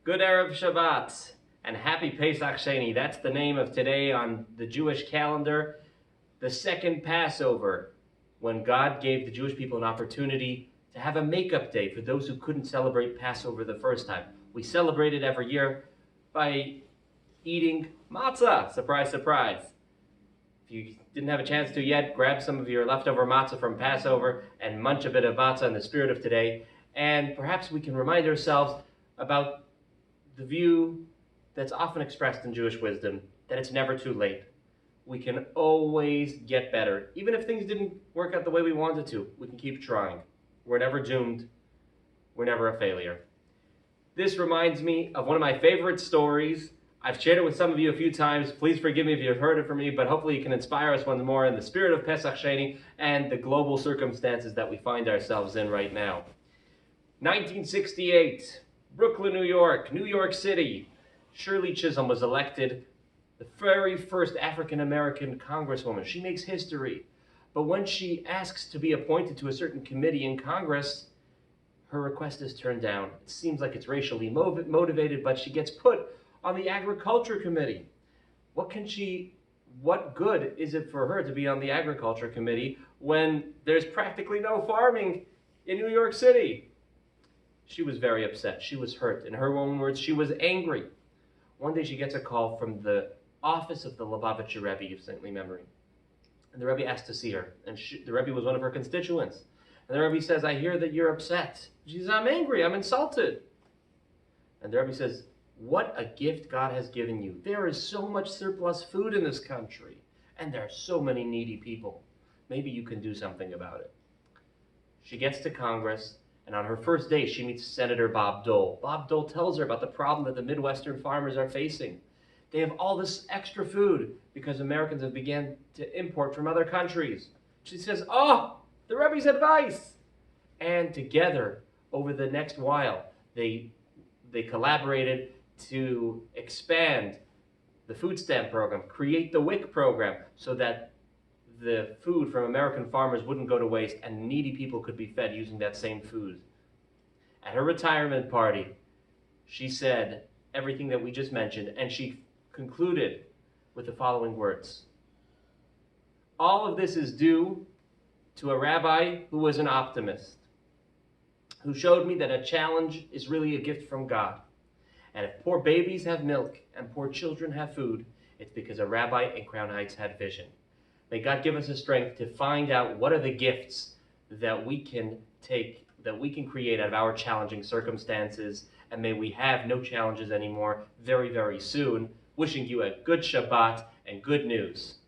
Good Erev Shabbat and happy Pesach Sheni. That's the name of today on the Jewish calendar, the second Passover, when God gave the Jewish people an opportunity to have a makeup day for those who couldn't celebrate Passover the first time. We celebrate it every year by eating matzah. Surprise, surprise. If you didn't have a chance to yet, grab some of your leftover matzah from Passover and munch a bit of matzah in the spirit of today. And perhaps we can remind ourselves about the view that's often expressed in Jewish wisdom, that it's never too late. We can always get better. Even if things didn't work out the way we wanted to, we can keep trying. We're never doomed. We're never a failure. This reminds me of one of my favorite stories. I've shared it with some of you a few times. Please forgive me if you've heard it from me, but hopefully you can inspire us once more in the spirit of Pesach Sheni and the global circumstances that we find ourselves in right now. 1968, Brooklyn, New York City. Shirley Chisholm was elected the very first African-American congresswoman. She makes history. But when she asks to be appointed to a certain committee in Congress, her request is turned down. It seems like it's racially motivated, but she gets put on the Agriculture Committee. What good is it for her to be on the Agriculture Committee when there's practically no farming in New York City? She was very upset. She was hurt. In her own words, she was angry. One day she gets a call from the office of the Lubavitcher Rabbi of saintly memory. And the Rabbi asked to see her. And the Rabbi was one of her constituents. And the Rabbi says, "I hear that you're upset." She says, "I'm angry. I'm insulted." And the Rabbi says, "What a gift God has given you. There is so much surplus food in this country. And there are so many needy people. Maybe you can do something about it." She gets to Congress. And on her first day, she meets Senator Bob Dole. Bob Dole tells her about the problem that the Midwestern farmers are facing. They have all this extra food because Americans have begun to import from other countries. She says, "Oh, the Rebbe's advice." And together, over the next while, they collaborated to expand the food stamp program, create the WIC program, so that the food from American farmers wouldn't go to waste and needy people could be fed using that same food. At her retirement party, she said everything that we just mentioned, and she concluded with the following words. "All of this is due to a rabbi who was an optimist, who showed me that a challenge is really a gift from God. And if poor babies have milk and poor children have food, it's because a rabbi in Crown Heights had vision. May God give us the strength to find out what are the gifts that we can create out of our challenging circumstances, and may we have no challenges anymore very, very soon. Wishing you a good Shabbat and good news."